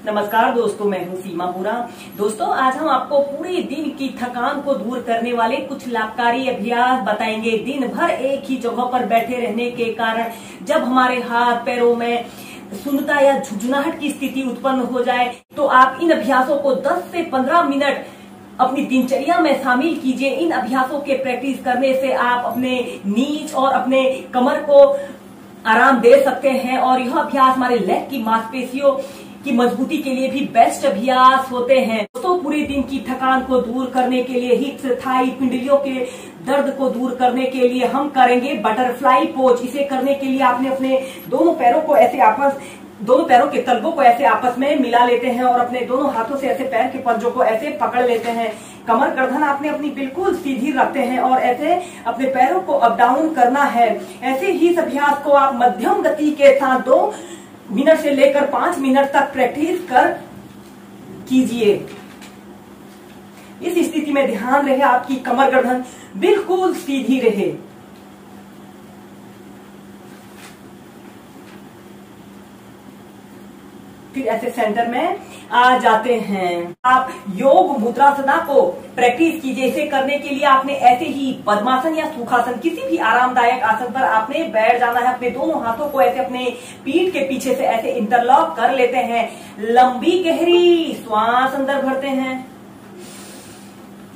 नमस्कार दोस्तों, मैं हूं सीमा पूरा। दोस्तों, आज हम आपको पूरे दिन की थकान को दूर करने वाले कुछ लाभकारी अभ्यास बताएंगे। दिन भर एक ही जगह पर बैठे रहने के कारण जब हमारे हाथ पैरों में सुन्नता या झुंझुनाहट की स्थिति उत्पन्न हो जाए तो आप इन अभ्यासों को 10 से 15 मिनट अपनी दिनचर्या में शामिल कीजिए। इन अभ्यासों के प्रैक्टिस करने से आप अपने नीज और अपने कमर को आराम दे सकते हैं और यह अभ्यास हमारे लेग की मांसपेशियों की मजबूती के लिए भी बेस्ट अभ्यास होते हैं। दोस्तों, पूरे दिन की थकान को दूर करने के लिए, हिप्स, थाई, पिंडलियों के दर्द को दूर करने के लिए हम करेंगे बटरफ्लाई पोज। इसे करने के लिए आपने अपने दोनों पैरों के तलवों को ऐसे आपस में मिला लेते हैं और अपने दोनों हाथों से ऐसे पैर के पंजों को ऐसे पकड़ लेते हैं। कमर गर्दन आपने अपनी बिल्कुल सीधी रखते हैं और ऐसे अपने पैरों को अप डाउन करना है। ऐसे ही इस अभ्यास को आप मध्यम गति के साथ 2 मिनट से लेकर 5 मिनट तक प्रैक्टिस कर कीजिए। इस स्थिति में ध्यान रहे आपकी कमर गर्दन बिल्कुल सीधी रहे। फिर ऐसे सेंटर में आ जाते हैं। आप योग मुद्रासना को प्रैक्टिस कीजिए। इसे करने के लिए आपने ऐसे ही पद्मासन या सुखासन, किसी भी आरामदायक आसन पर आपने बैठ जाना है। अपने दोनों हाथों को ऐसे अपने पीठ के पीछे से ऐसे इंटरलॉक कर लेते हैं। लंबी गहरी श्वास अंदर भरते हैं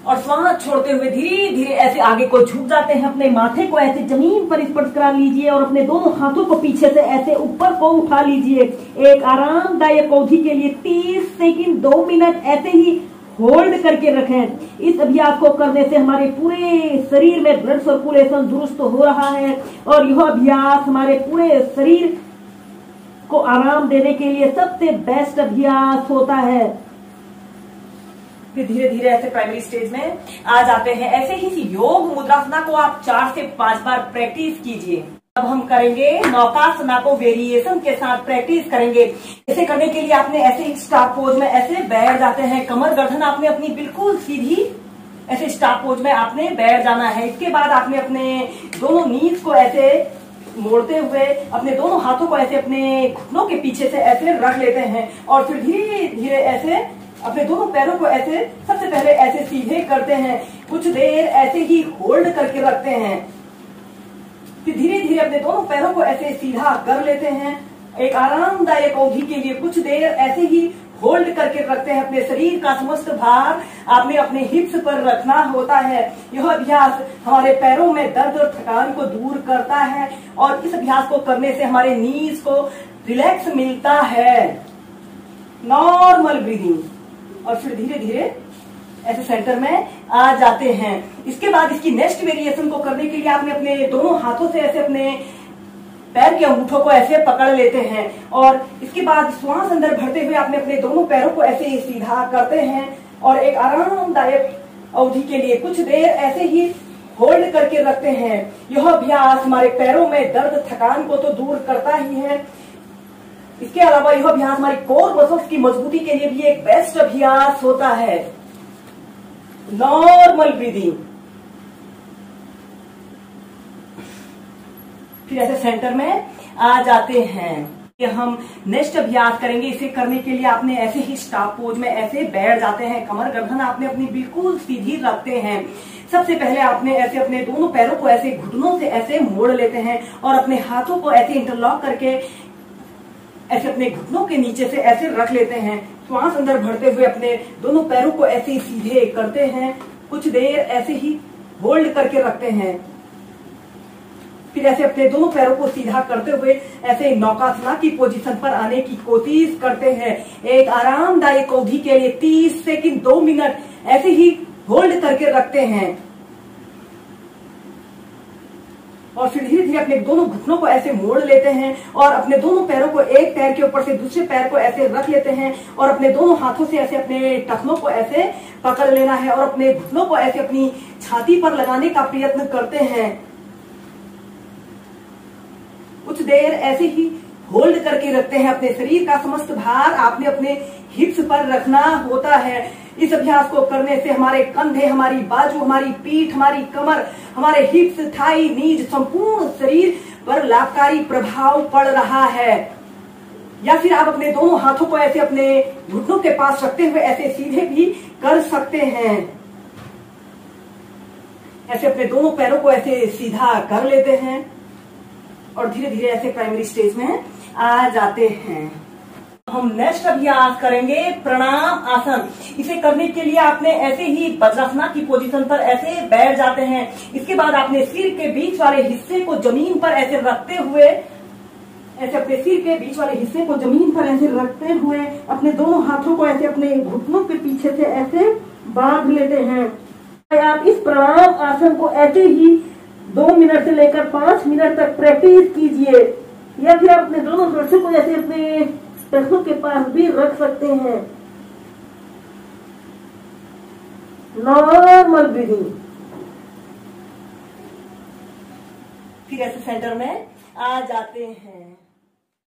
और श्वास छोड़ते हुए धीरे धीरे ऐसे आगे को झुक जाते हैं। अपने माथे को ऐसे जमीन पर स्पर्श करा लीजिए और अपने दोनों हाथों को पीछे से ऐसे ऊपर को उठा लीजिए। एक आरामदायक अवधि के लिए 30 सेकंड 2 मिनट ऐसे ही होल्ड करके रखें। इस अभ्यास को करने से हमारे पूरे शरीर में ब्लड सर्कुलेशन दुरुस्त हो रहा है और यह अभ्यास हमारे पूरे शरीर को आराम देने के लिए सबसे बेस्ट अभ्यास होता है। फिर धीरे धीरे ऐसे प्राइमरी स्टेज में आ जाते हैं। ऐसे ही योग मुद्रासना को आप 4 से 5 बार प्रैक्टिस कीजिए। अब हम करेंगे नौकासना को वेरिएशन के साथ प्रैक्टिस करेंगे। इसे करने के लिए आपने ऐसे ही स्टार पोज में ऐसे बैठ जाते हैं। कमर गर्दन आपने अपनी बिल्कुल सीधी ऐसे स्टार पोज में आपने बैठ जाना है। इसके बाद आपने अपने दोनों नीज को ऐसे मोड़ते हुए अपने दोनों हाथों को ऐसे अपने घुटनों के पीछे से ऐसे रख लेते हैं और फिर धीरे धीरे ऐसे अपने दोनों पैरों को ऐसे सबसे पहले ऐसे सीधे करते हैं। कुछ देर ऐसे ही होल्ड करके रखते हैं। फिर धीरे धीरे अपने दोनों पैरों को ऐसे सीधा कर लेते हैं। एक आरामदायक अवधि के लिए कुछ देर ऐसे ही होल्ड करके रखते हैं। अपने शरीर का समस्त भार आपने अपने हिप्स पर रखना होता है। यह अभ्यास हमारे पैरों में दर्द और थकान को दूर करता है और इस अभ्यास को करने से हमारे नीज को रिलैक्स मिलता है। नॉर्मल ब्रीदिंग और फिर धीरे धीरे ऐसे सेंटर में आ जाते हैं। इसके बाद इसकी नेक्स्ट वेरिएशन को करने के लिए आपने अपने दोनों हाथों से ऐसे अपने पैर के अंगूठों को ऐसे पकड़ लेते हैं और इसके बाद श्वास अंदर भरते हुए आपने अपने दोनों पैरों को ऐसे सीधा करते हैं और एक आरामदायक अवधि के लिए कुछ देर ऐसे ही होल्ड करके रखते हैं। यह अभ्यास हमारे पैरों में दर्द थकान को तो दूर करता ही है, इसके अलावा यह अभ्यास हमारी कोर मसल्स की मजबूती के लिए भी एक बेस्ट अभ्यास होता है। Normal breathing. फिर ऐसे सेंटर में आ जाते हैं। हम नेक्स्ट अभ्यास करेंगे। इसे करने के लिए आपने ऐसे ही स्टार पोज में ऐसे बैठ जाते हैं। कमर गर्दन आपने अपनी बिल्कुल सीधी रखते हैं। सबसे पहले आपने ऐसे अपने दोनों पैरों को ऐसे घुटनों से ऐसे मोड़ लेते हैं और अपने हाथों को ऐसे इंटरलॉक करके ऐसे अपने घुटनों के नीचे से ऐसे रख लेते हैं। श्वास अंदर भरते हुए अपने दोनों पैरों को ऐसे सीधे करते हैं। कुछ देर ऐसे ही होल्ड करके रखते हैं। फिर ऐसे अपने दोनों पैरों को सीधा करते हुए ऐसे नौकासना की पोजीशन पर आने की कोशिश करते हैं। एक आरामदायक अवधि के लिए 30 सेकंड 2 मिनट ऐसे ही होल्ड करके रखते हैं और फिर धीरे धीरे अपने दोनों घुटनों को ऐसे मोड़ लेते हैं और अपने दोनों पैरों को एक पैर के ऊपर से दूसरे पैर को ऐसे रख लेते हैं और अपने दोनों हाथों से ऐसे अपने टखनों को ऐसे पकड़ लेना है और अपने घुटनों को ऐसे अपनी छाती पर लगाने का प्रयत्न करते हैं। कुछ देर ऐसे ही होल्ड करके रखते हैं। अपने शरीर का समस्त भार आपने अपने हिप्स पर रखना होता है। इस अभ्यास को करने से हमारे कंधे, हमारी बाजू, हमारी पीठ, हमारी कमर, हमारे हिप्स, थाई, नीज, संपूर्ण शरीर पर लाभकारी प्रभाव पड़ रहा है। या फिर आप अपने दोनों हाथों को ऐसे अपने घुटनों के पास रखते हुए ऐसे सीधे भी कर सकते हैं। ऐसे अपने दोनों पैरों को ऐसे सीधा कर लेते हैं और धीरे धीरे ऐसे प्राइमरी स्टेज में आ जाते हैं। हम नेक्स्ट अभ्यास करेंगे प्रणाम आसन। इसे करने के लिए आपने ऐसे ही वज्रासना की पोजीशन पर ऐसे बैठ जाते हैं। इसके बाद आपने सिर के बीच वाले हिस्से को जमीन पर ऐसे रखते हुए, ऐसे अपने सिर के बीच वाले हिस्से को जमीन पर ऐसे रखते हुए अपने दोनों हाथों को ऐसे अपने घुटनों के पीछे से ऐसे बांध लेते हैं। आप इस प्रणाम आसन को ऐसे ही 2 मिनट से लेकर 5 मिनट तक प्रैक्टिस कीजिए, या फिर आप अपने दोनों हाथों को ऐसे अपने पैरों के पास भी रख सकते हैं। Normal breathing. फिर ऐसे सेंटर में आ जाते हैं।